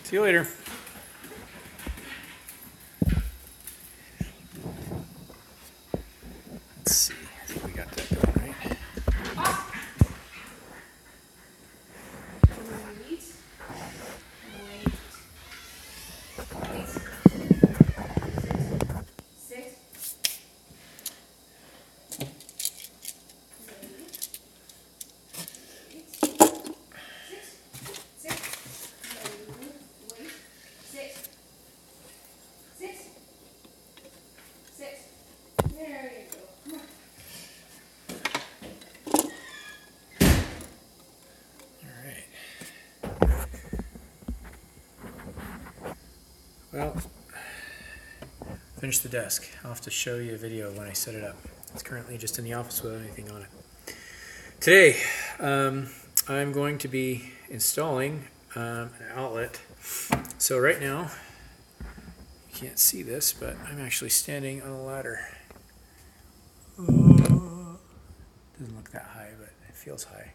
See you later. Let's see. I think we got that going, right? Well, finished the desk. I'll have to show you a video when I set it up. It's currently just in the office without anything on it. Today, I'm going to be installing an outlet. So right now, you can't see this, but I'm actually standing on a ladder. Doesn't look that high, but it feels high.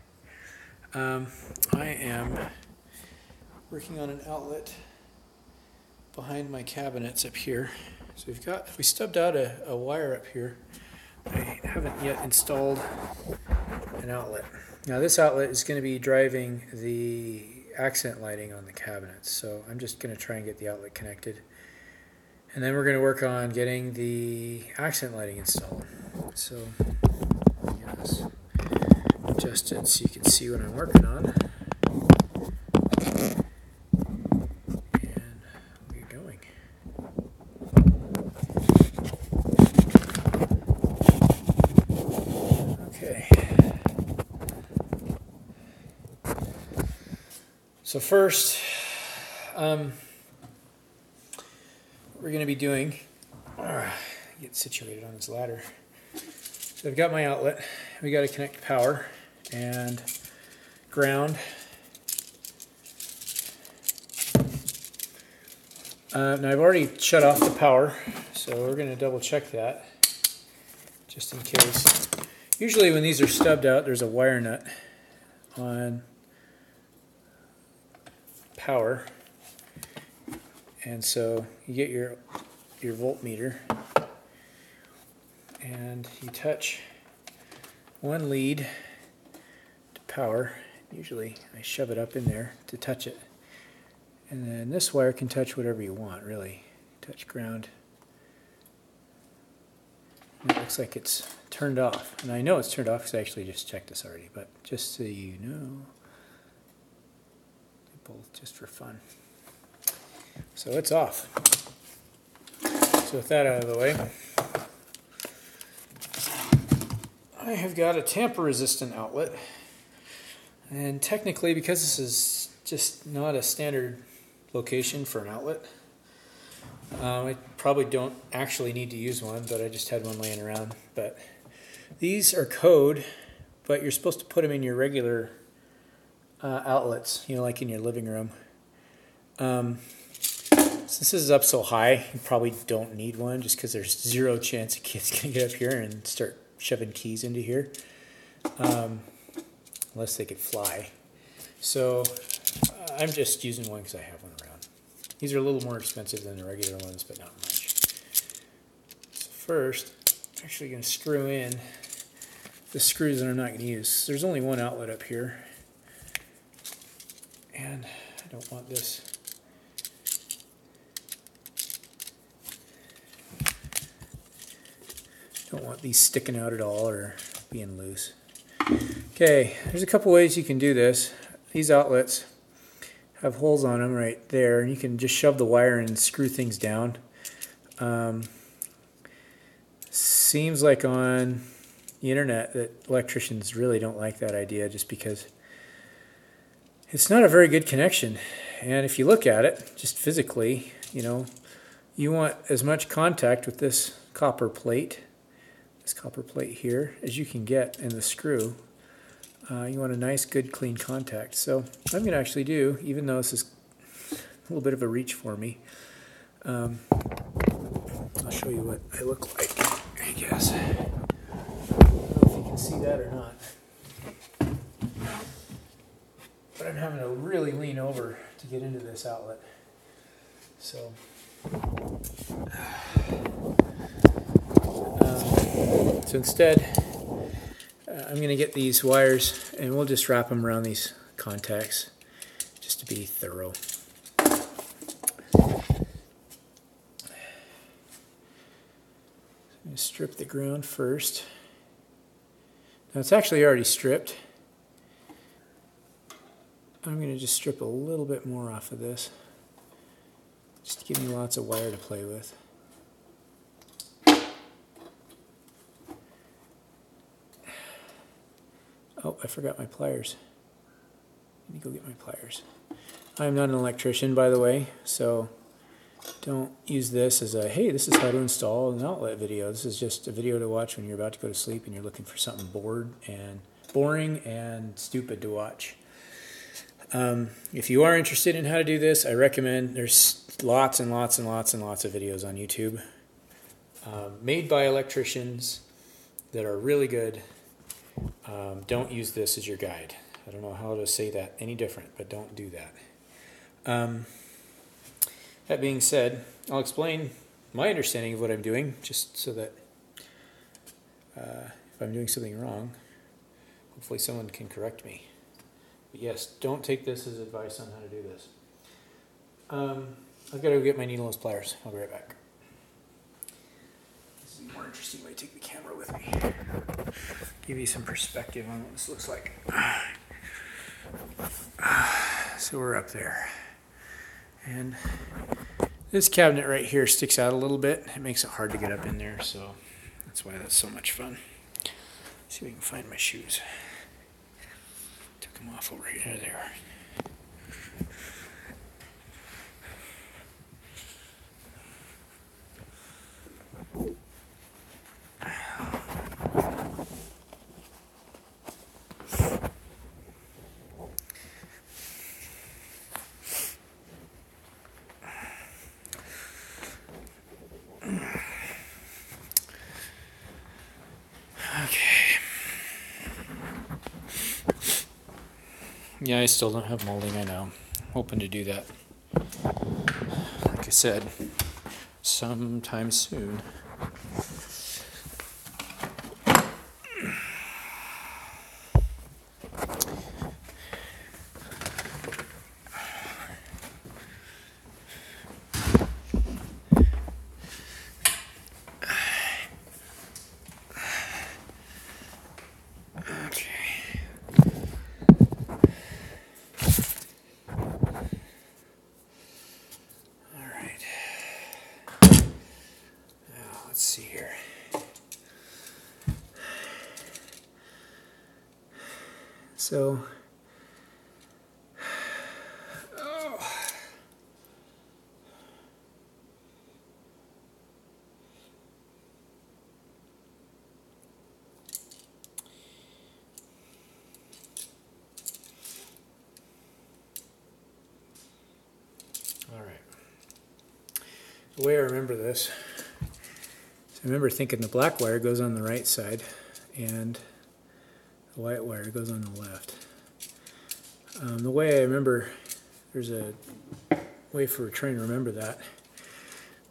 I am working on an outlet behind my cabinets up here. So we stubbed out a wire up here. I haven't yet installed an outlet. Now this outlet is going to be driving the accent lighting on the cabinets. So I'm just going to try and get the outlet connected. And then we're going to work on getting the accent lighting installed. So yes, adjust it so you can see what I'm working on. So first, what we're going to be doing, get situated on this ladder. So I've got my outlet. We got to connect power and ground. Now I've already shut off the power, so we're going to double check that just in case. Usually when these are stubbed out, there's a wire nut on power, and so you get your voltmeter and you touch one lead to power. Usually I shove it up in there to touch it, and then this wire can touch whatever you want, really. Touch ground. And it looks like it's turned off, and I know it's turned off because I actually just checked this already, but just so you know, just for fun. So it's off. So with that out of the way, I have got a tamper resistant outlet, and technically, because this is just not a standard location for an outlet, I probably don't actually need to use one, but I just had one laying around. But these are code, but you're supposed to put them in your regular outlets, you know, like in your living room. Since this is up so high, you probably don't need one, just because there's zero chance a kid's going to get up here and start shoving keys into here, unless they could fly. So I'm just using one because I have one around. These are a little more expensive than the regular ones, but not much. So first, I'm actually going to screw in the screws that I'm not going to use. There's only one outlet up here, and I don't want this. Don't want these sticking out at all or being loose. Okay, there's a couple ways you can do this. These outlets have holes on them right there, and you can just shove the wire and screw things down. Seems like on the internet that electricians really don't like that idea, just because it's not a very good connection. And if you look at it, just physically, you know, you want as much contact with this copper plate here as you can get in the screw. You want a nice, good, clean contact. So what I'm going to actually do, even though this is a little bit of a reach for me, I'll show you what I look like, I guess. I don't know if you can see that or not. But I'm having to really lean over to get into this outlet. So, so instead, I'm going to get these wires and we'll just wrap them around these contacts just to be thorough. I'm going to strip the ground first. Now it's actually already stripped. I'm going to just strip a little bit more off of this, just to give me lots of wire to play with. Oh, I forgot my pliers. Let me go get my pliers. I'm not an electrician, by the way, so don't use this as a, hey, this is how to install an outlet video. This is just a video to watch when you're about to go to sleep and you're looking for something boring and stupid to watch. If you are interested in how to do this, I recommend, there's lots and lots and lots and lots of videos on YouTube made by electricians that are really good. Don't use this as your guide. I don't know how to say that any different, but don't do that. That being said, I'll explain my understanding of what I'm doing, just so that if I'm doing something wrong, hopefully someone can correct me. But yes, don't take this as advice on how to do this. I've got to go get my needleless pliers. I'll be right back. This is a more interesting way to take the camera with me. Give you some perspective on what this looks like. So we're up there. And this cabinet right here sticks out a little bit. It makes it hard to get up in there, so that's why that's so much fun. Let's see if we can find my shoes. Took them off over here. There they are. Yeah, I still don't have molding, I know. Hoping to do that. Like I said, sometime soon. Let's see here. So, all right. The way I remember this, I remember thinking the black wire goes on the right side and the white wire goes on the left. The way I remember, there's a way for trying to remember that.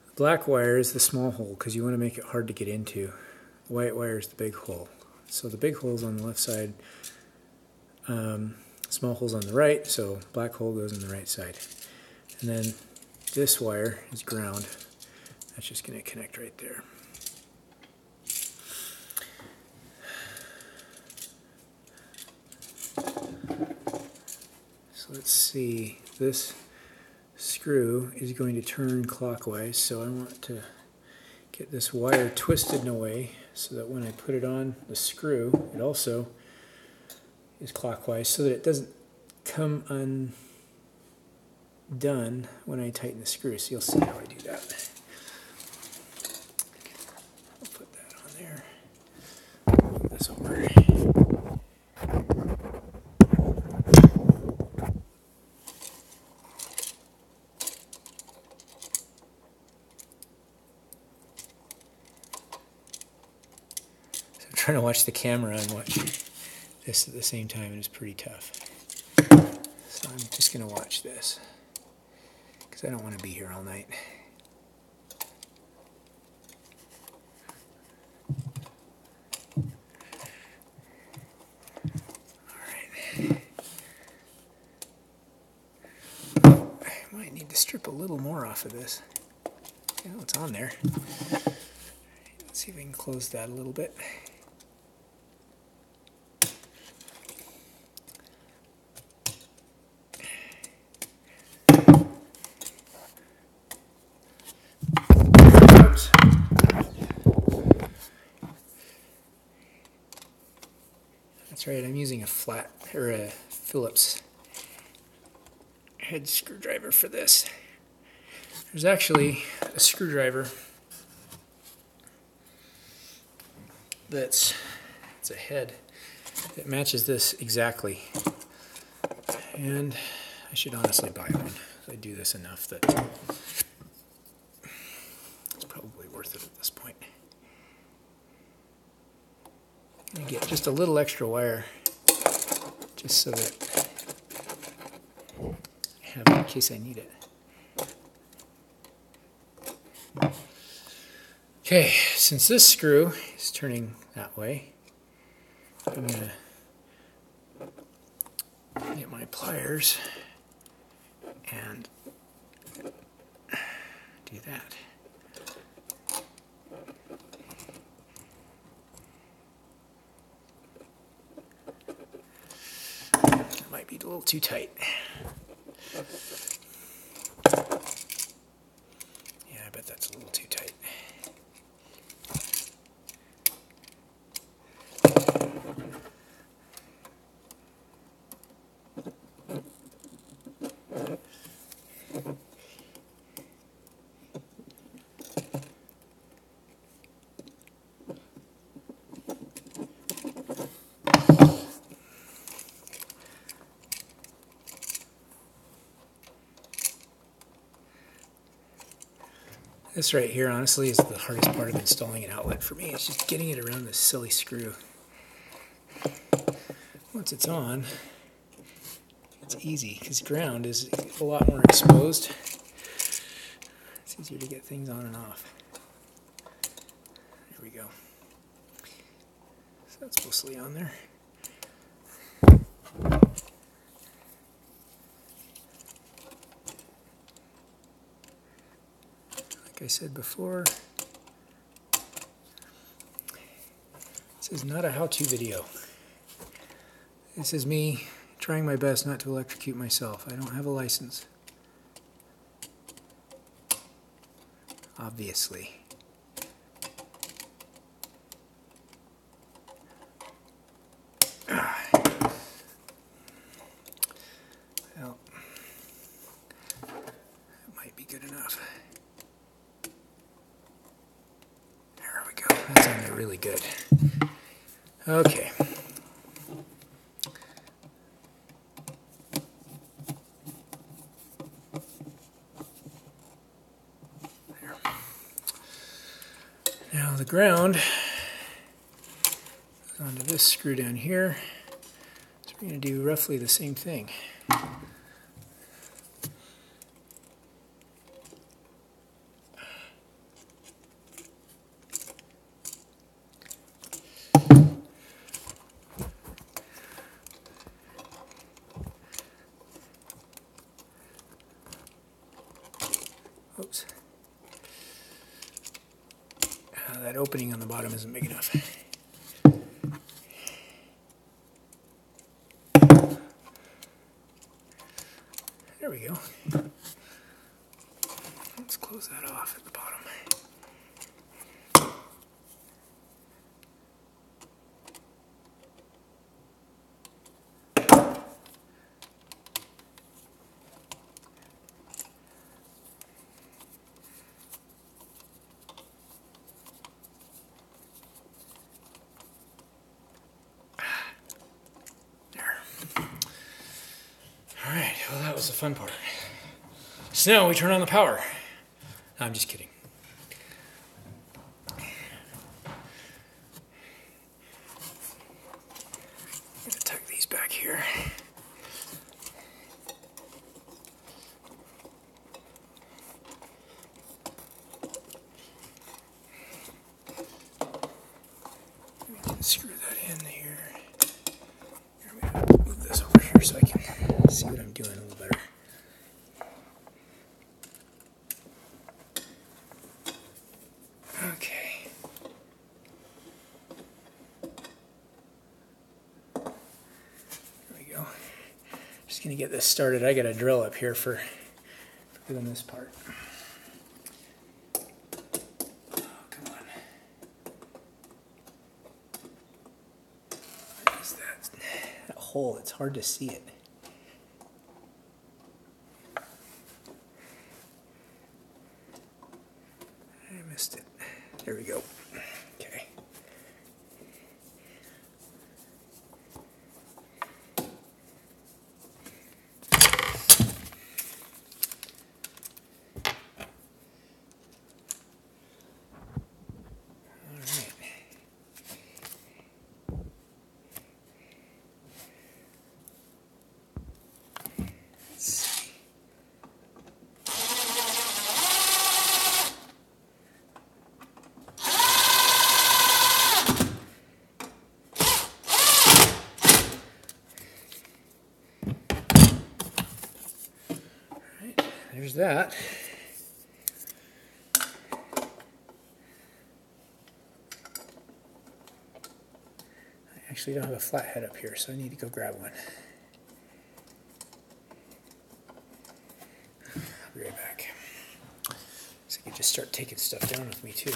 The black wire is the small hole because you want to make it hard to get into. The white wire is the big hole. So the big hole's on the left side, small hole's on the right, so black hole goes on the right side. And then this wire is ground. That's just going to connect right there. So let's see, this screw is going to turn clockwise, so I want to get this wire twisted in a way so that when I put it on the screw, it also is clockwise so that it doesn't come undone when I tighten the screw. So you'll see how I do that. I'll put that on there. Move this over. Trying to watch the camera and watch this at the same time, and it's pretty tough. So I'm just going to watch this because I don't want to be here all night. I might need to strip a little more off of this. You know, it's on there. Let's see if I can close that a little bit. Oops. That's right, I'm using a flat, or a Phillips head screwdriver for this. There's actually a screwdriver it's a head that matches this exactly, and I should honestly buy one. I do this enough that it's probably worth it at this point. I get just a little extra wire just so that I have it in case I need it. Okay, since this screw is turning that way, I'm going to get my pliers and do that. That might be a little too tight. Yeah, I bet that's a little too tight. This right here, honestly, is the hardest part of installing an outlet for me. It's just getting it around this silly screw. Once it's on, it's easy, because ground is a lot more exposed. It's easier to get things on and off. There we go. So that's mostly on there. Like I said before, this is not a how-to video. This is me trying my best not to electrocute myself. I don't have a license. Obviously. Well, that might be good enough. There we go. That's on there really good. Okay. There. Now the ground goes onto this screw down here. So we're going to do roughly the same thing. Oops. That opening on the bottom isn't big enough. There we go. Let's close that off at the bottom. Alright, well that was the fun part. So now we turn on the power. No, I'm just kidding. I'm going to tuck these back here. screw that in here. Here we go. Move this over here so I can see what I'm doing a little better. Okay. There we go. Just gonna get this started. I got a drill up here for doing this part. Hole, it's hard to see it. I missed it. There we go. Okay. There's that. I actually don't have a flathead up here, so I need to go grab one. I'll be right back. So I can just start taking stuff down with me too.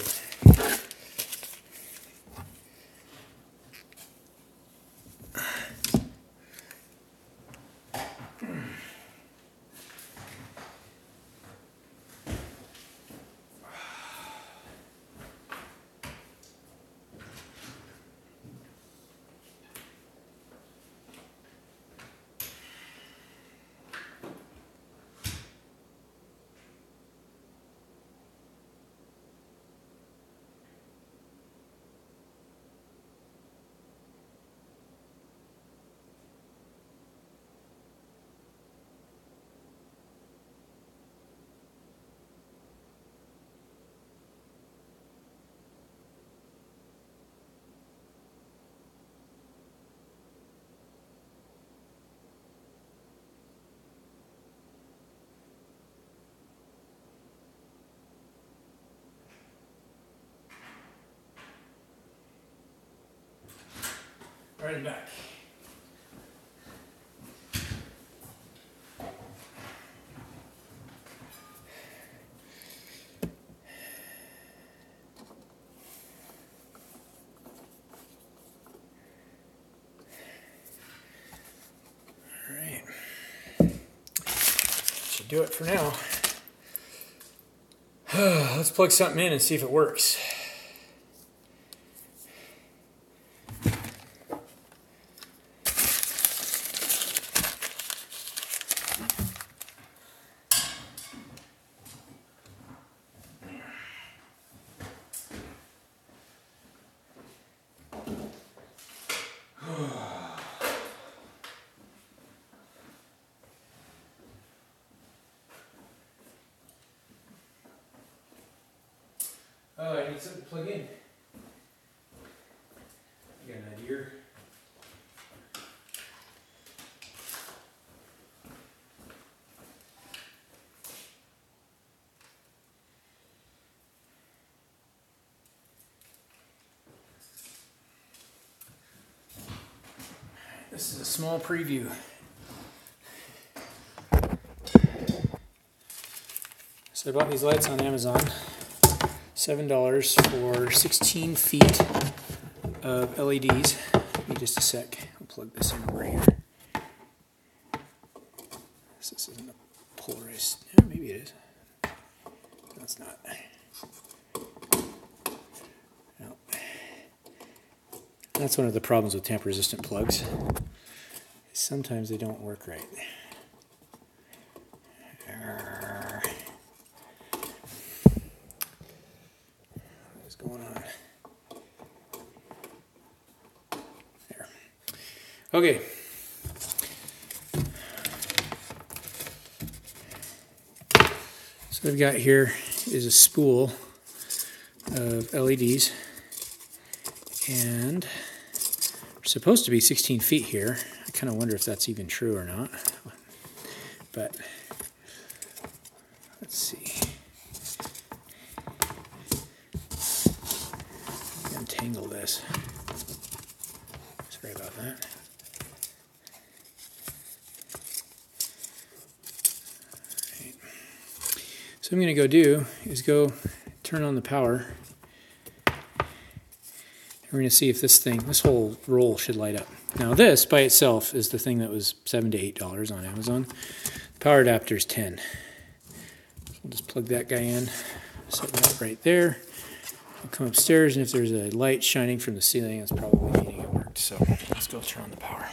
Right in back. All right. Should do it for now. Let's plug something in and see if it works. Oh, I need something to plug in. You got an idea? This is a small preview. So I bought these lights on Amazon. $7 for 16 feet of LEDs. Give me just a sec. I'll plug this in over here. This isn't a polarized. Yeah, maybe it is. No, it's not. No. That's one of the problems with tamper-resistant plugs. Sometimes they don't work right. What's going on? There. Okay. So what I've got here is a spool of LEDs, and supposed to be 16 feet here. I kind of wonder if that's even true or not. But let's see. Untangle this. Sorry about that. Right. So what I'm going to go do is go turn on the power. We're going to see if this whole roll should light up. Now this by itself is the thing that was $7 to $8 on Amazon. The power adapter is $10. We'll just plug that guy in, set that right there. I'll come upstairs, and if there's a light shining from the ceiling, it's probably meaning it worked. So let's go turn on the power.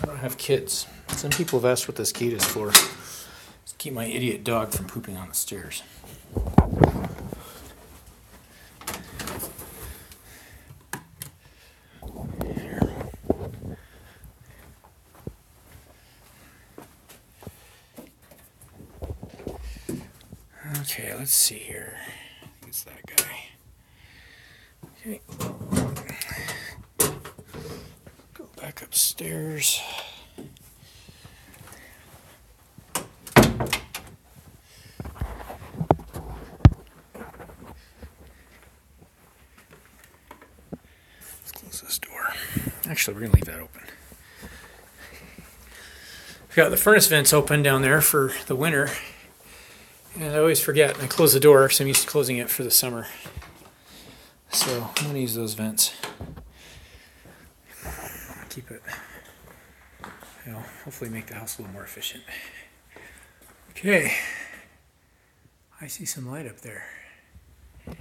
I don't have kids. Some people have asked what this gate is for. It's to keep my idiot dog from pooping on the stairs. Okay, let's see here. I think it's that guy. Okay. Go back upstairs. Let's close this door. Actually, we're going to leave that open. We've got the furnace vents open down there for the winter. And I always forget, and I close the door because I'm used to closing it for the summer. So I'm going to use those vents. Keep it, hopefully make the house a little more efficient. Okay, I see some light up there. I'll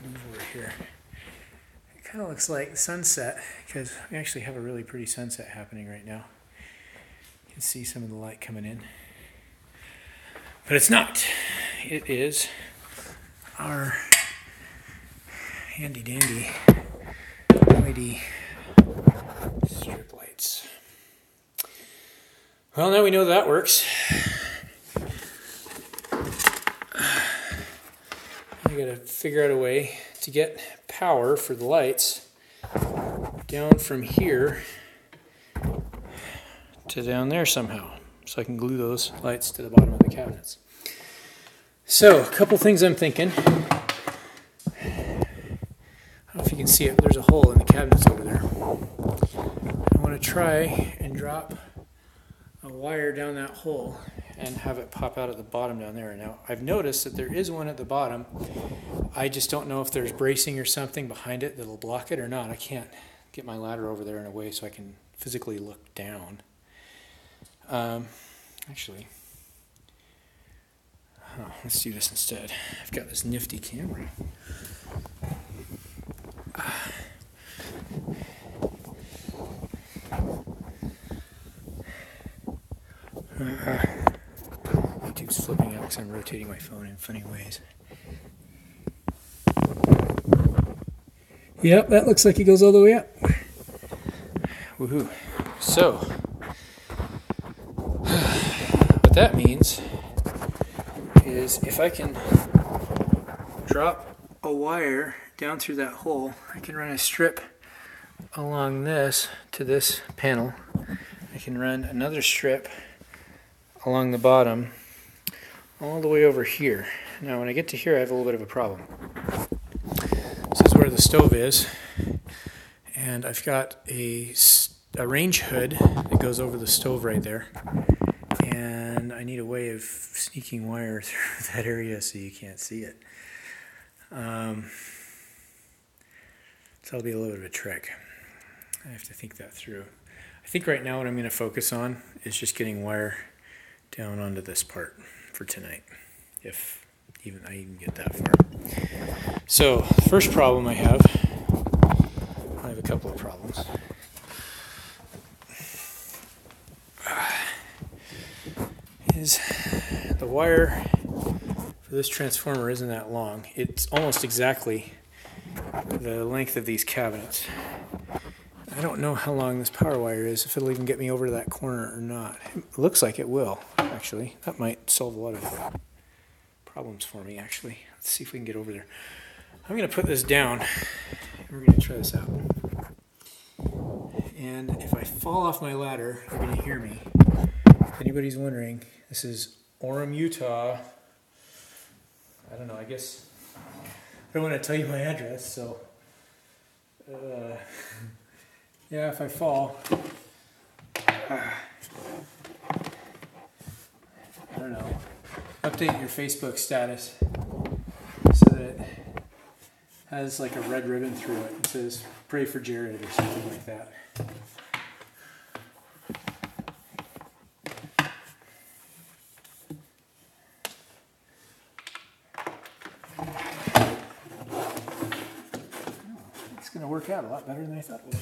move over here. It kind of looks like sunset because we actually have a really pretty sunset happening right now. You can see some of the light coming in. But it's not. It is our handy dandy LED strip lights. Well, now we know that works. I gotta figure out a way to get power for the lights down from here to down there somehow. So I can glue those lights to the bottom of the cabinets. So, a couple things I'm thinking. I don't know if you can see it, but there's a hole in the cabinets over there. I want to try and drop a wire down that hole and have it pop out at the bottom down there. Now, I've noticed that there is one at the bottom. I just don't know if there's bracing or something behind it that'll block it or not. I can't get my ladder over there in a way so I can physically look down. Actually, let's do this instead. I've got this nifty camera. YouTube's flipping out because I'm rotating my phone in funny ways. Yep, that looks like it goes all the way up. Woohoo. So, what that means is if I can drop a wire down through that hole, I can run a strip along this to this panel. I can run another strip along the bottom all the way over here. Now when I get to here I have a little bit of a problem. This is where the stove is, and I've got a range hood that goes over the stove right there, and I need a way of sneaking wire through that area so you can't see it. So that'll be a little bit of a trick. I have to think that through. I think right now what I'm going to focus on is just getting wire down onto this part for tonight, if I even get that far. So, first problem I have a couple of problems. Is the wire for this transformer isn't that long. It's almost exactly the length of these cabinets. I I don't know how long this power wire is, if it'll even get me over to that corner or not. It looks like it will, actually. That might solve a lot of problems for me, actually. Let's see if we can get over there. I'm going to put this down, and we're going to try this out. And if I fall off my ladder, you're going to hear me. If anybody's wondering, this is Orem, Utah. I don't know, I guess I don't want to tell you my address, so yeah, if I fall, I don't know, update your Facebook status so that it has like a red ribbon through it. It says pray for Jared or something like that. It's going to work out a lot better than I thought it would.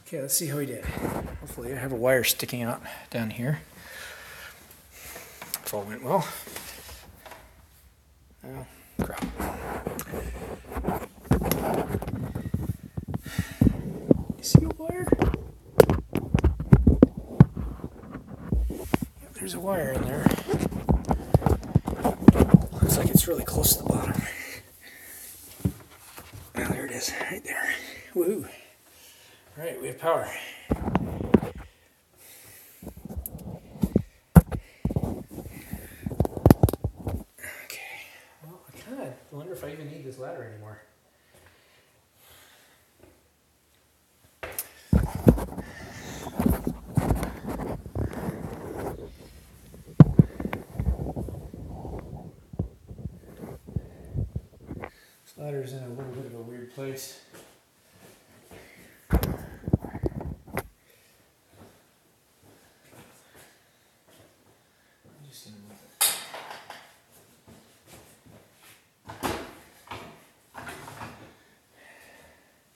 Okay, let's see how he did. Hopefully I have a wire sticking out down here. If all went well. Oh, crap. You see a wire? Yep, there's a wire in there. Looks like it's really close to the bottom. Well, there it is, right there. Woohoo. All right, we have power. Okay. Well, I kind of wonder if I even need this ladder anymore. This ladder's in a little bit of a weird place.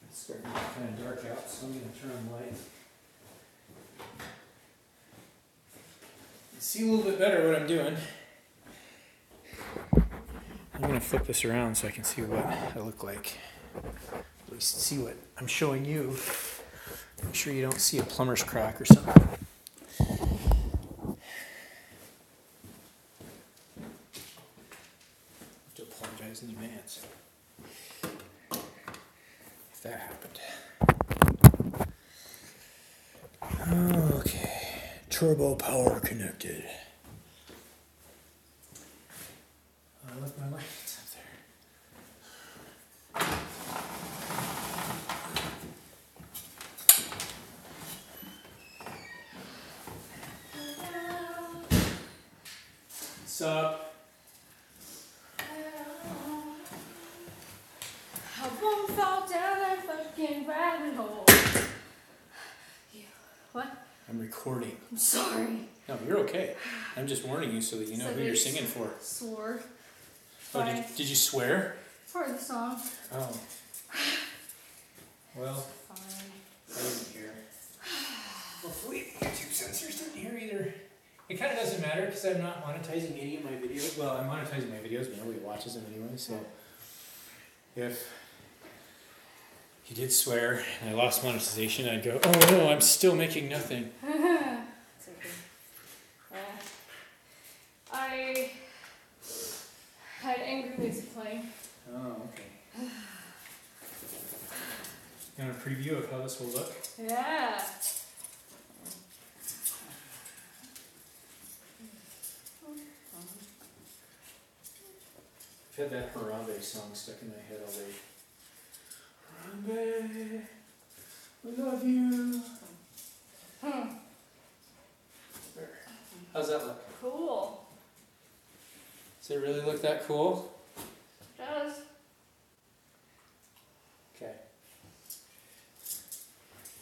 It's starting to get kind of dark out, so I'm going to turn on the light. See a little bit better what I'm doing. I'm going to flip this around so I can see what I look like. At least see what I'm showing you. Make sure you don't see a plumber's crack or something. I have to apologize in advance if that happened. Okay, turbo power connected. I left my lights up there. What's up? I won't fall down that fucking rabbit hole. What? I'm recording. I'm sorry. No, you're okay. I'm just warning you so that you know who you're singing for. Swore. Oh, did you swear? For the song. Oh. Well, Fine. I didn't hear. Hopefully YouTube censors didn't hear either. It kind of doesn't matter because I'm not monetizing any of my videos. Well, I'm monetizing my videos, but nobody watches them anyway. So if he did swear and I lost monetization, I'd go, oh no, I'm still making nothing. It's okay. I had angry music playing. Oh, okay. You want a preview of how this will look? Yeah. I've had that Harambe song stuck in my head all day. Harambe, we love you. There. How's that look? Cool. Does it really look that cool? It does. Okay.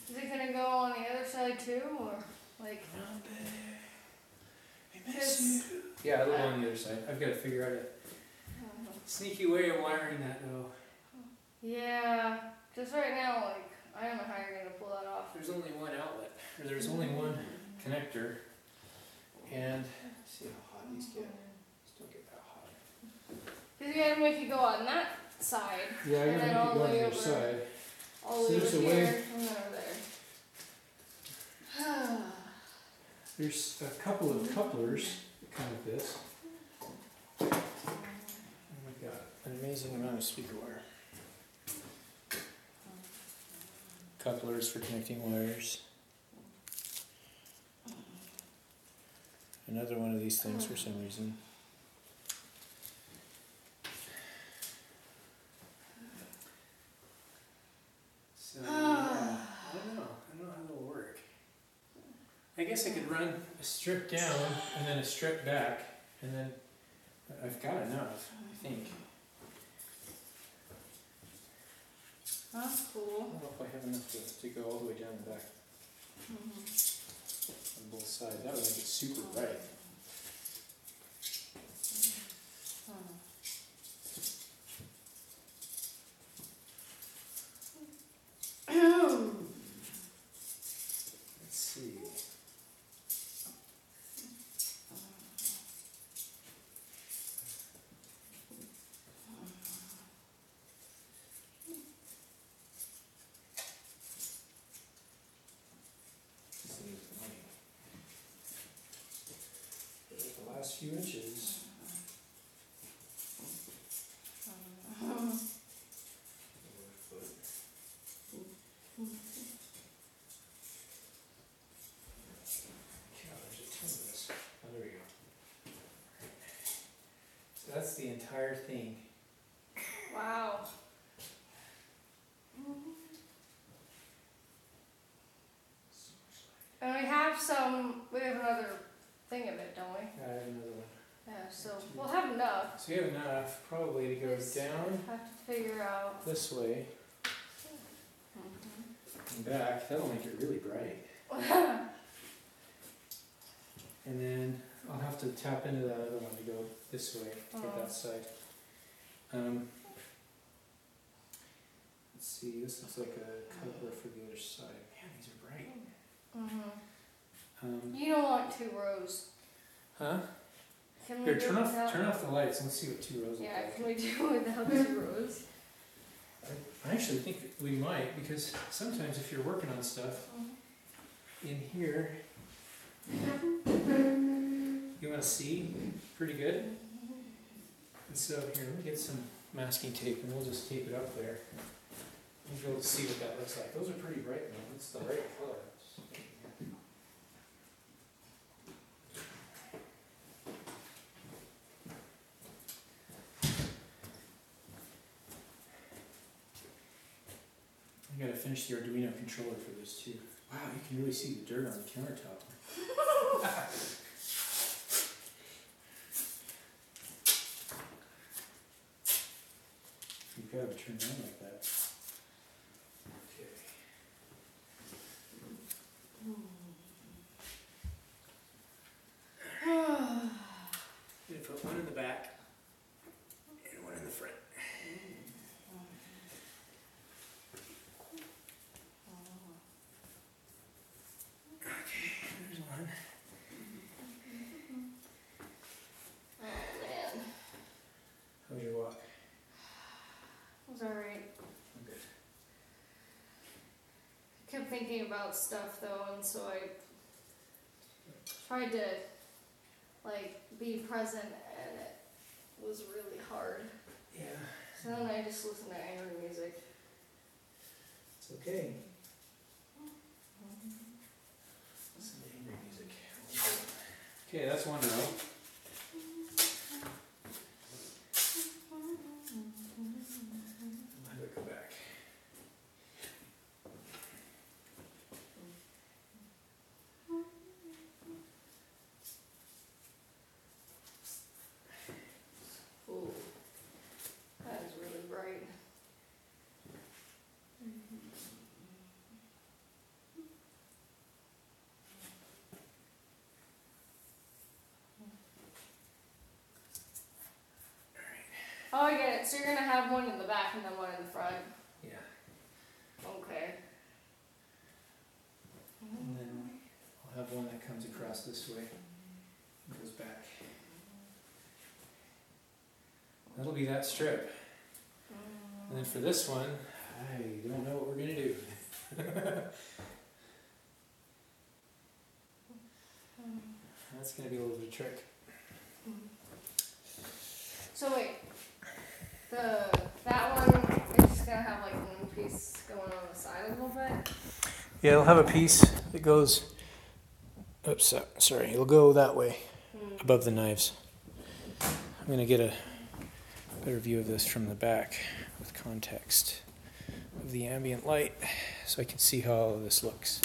Is it gonna go on the other side too, or like? Harambe, I miss you. Yeah, it'll go on the other side. I've got to figure out a sneaky way of wiring that though. Yeah, just right now, like, I don't know how you're gonna pull that off. There's only one outlet, or there's only one connector, and let's see how hot these get. Just don't get that hot. Because you gotta make it go on that side. Yeah, I and gotta then make all it the go on way the over. other side. all the So way there's over a way- here and then over there. There's a couple of couplers that come with this. And we've got an amazing amount of speaker wire. Couplers for connecting wires. Another one of these things for some reason. So yeah, I don't know how that'll work. I guess I could run a strip down and then a strip back, and then I've got enough, I think. That's I cool. don't know if I have enough to go all the way down the back on both sides. That would make it super bright. Let's see. The last few inches. There's a ton of this. Oh, there we go. So that's the entire thing. Wow. And we have another thing of it, don't we? I have another one. Yeah, so we'll have enough. So we have enough probably to go Just down have to figure out. this way and back. That'll make it really bright. And then I'll have to tap into that other one to go this way to get that side. Let's see, this looks like a cover for the other side. Man, these are bright. You don't want 2 rows. Huh? Can we Here, do turn without- off the lights. Let's see what 2 rows look Yeah, like. can we do without 2 rows? I actually think we might, because sometimes if you're working on stuff in here, you want to see pretty good. And so here, let me get some masking tape and we'll just tape it up there. You'll be able to see what that looks like. Those are pretty bright, man. It's the right color. I gotta finish the Arduino controller for this too. Wow, you can really see the dirt on the countertop. You've got to turn down like that. Okay. I'm gonna put one in the back and one in the front. Okay, there's one. Oh man. How's your walk? It was alright. I'm good. Kept thinking about stuff though, and so I tried to like be present, and it was really hard. Yeah, So then I just listened to angry music. it's okay. Listen to angry music. Okay, that's one row. I'll have it go back. Ooh, that is really bright. Oh, I get it. So you're gonna have one in the back and then one in the front. Yeah. Okay. And then I'll have one that comes across this way and goes back. That'll be that strip. And then for this one, I don't know what we're gonna do. That's gonna be a little bit of a trick. So wait, that one is just gonna have like one piece going on the side a little bit. Yeah, it'll have a piece that goes. Oops, sorry. It'll go that way, above the knives. I'm gonna get a better view of this from the back with context of the ambient light, so I can see how all of this looks.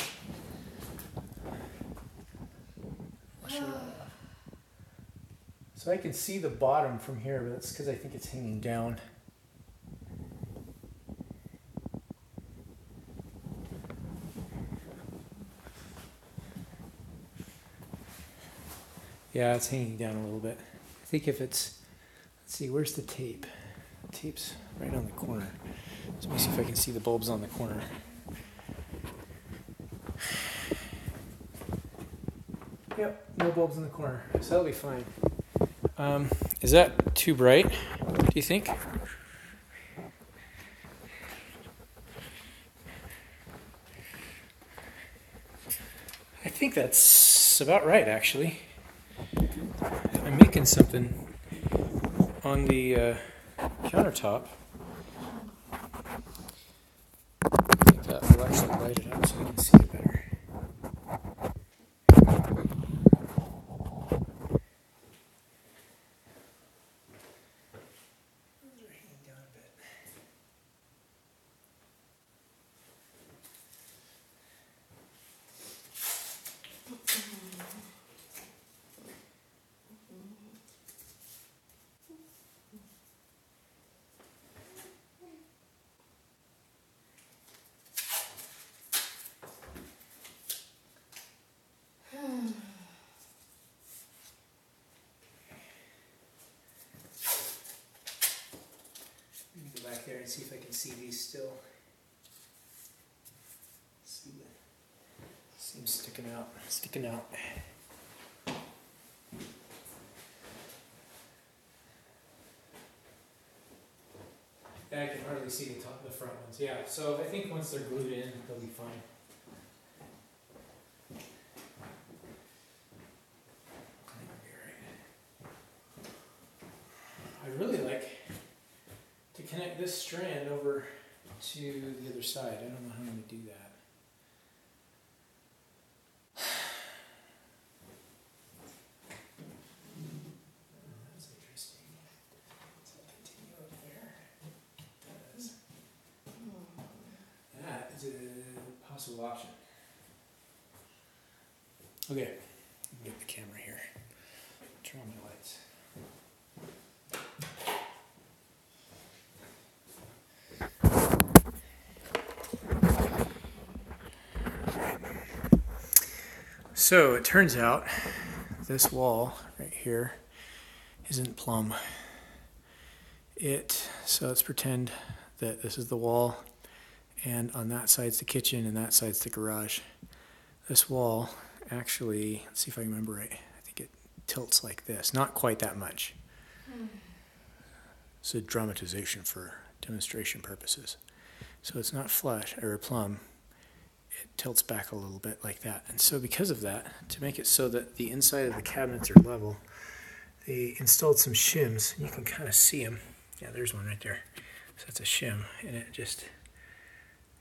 So I can see the bottom from here, but that's because I think it's hanging down. Yeah, it's hanging down a little bit. I think if it's, let's see, where's the tape? The tape's right on the corner. So let me see if I can see the bulbs on the corner. Yep, no bulbs in the corner, so that'll be fine. Is that too bright, do you think? I think that's about right, actually. I'm making something on the countertop. I think that will actually light it up so we can see it better. Go back there and see if I can see these still. See that? Seems sticking out. Yeah, I can hardly see the front ones. Yeah, so I think once they're glued in, they'll be fine. I really like to connect this strand over to the other side. I don't know how I'm going to do that. That's interesting. So I'll continue up there. It does. That is a possible option. Okay, I'll get the camera here. Turn on my lights. So it turns out this wall right here isn't plumb. So let's pretend that this is the wall, and on that side's the kitchen and that side's the garage. This wall actually, let's see if I remember right, I think it tilts like this, not quite that much. It's a dramatization for demonstration purposes. So it's not flush or plumb. It tilts back a little bit like that. And so because of that, to make it so that the inside of the cabinets are level, they installed some shims. You can kind of see them. Yeah, there's one right there. So that's a shim, and it just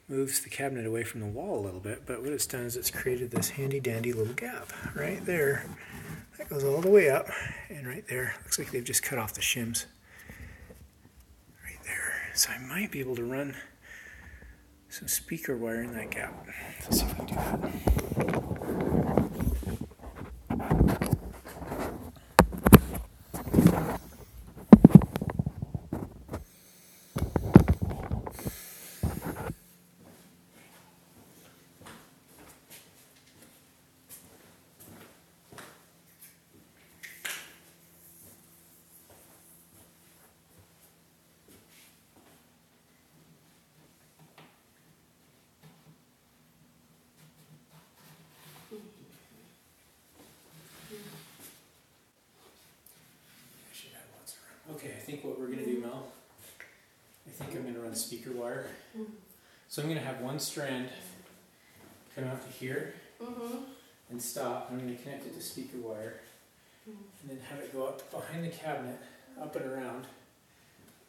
moves the cabinet away from the wall a little bit. But what it's done is it's created this handy dandy little gap right there. That goes all the way up, and right there, looks like they've just cut off the shims. Right there. So I might be able to run some speaker wire in that gap. Let's see if I can do that. Okay, I think what we're going to do, Mel, I think I'm going to run speaker wire. So I'm going to have one strand come out to here and stop. I'm going to connect it to speaker wire and then have it go up behind the cabinet, up and around,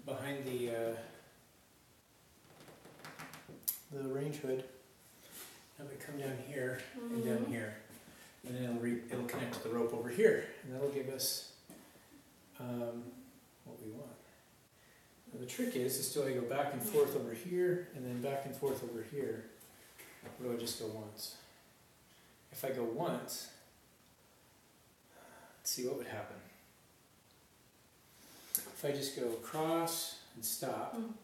behind the range hood. Have it come down here and down here. And then it'll connect to the rope over here. And that'll give us what we want. Now the trick is do I go back and forth over here and then back and forth over here, or do I just go once? If I go once, let's see what would happen. If I just go across and stop, and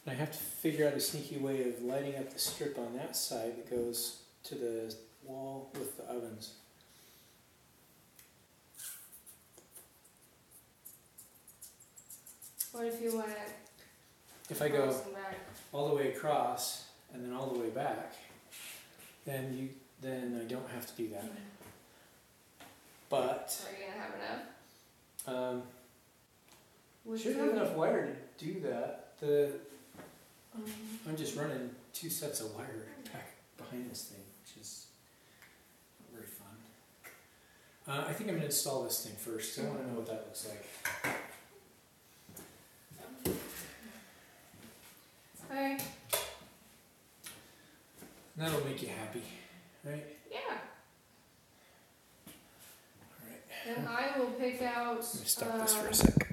I have to figure out a sneaky way of lighting up the strip on that side that goes to the wall with the ovens. What if you went If I go across and back? all the way across and then all the way back, then I don't have to do that. But Are you gonna have enough? Would should you? have enough wire to do that. I'm just running 2 sets of wire back behind this thing, which is not very fun. I think I'm going to install this thing first, because I want to know what that looks like. Alright. That'll make you happy, right? Yeah. Alright. Then I will pick out. Let me stop this for a sec.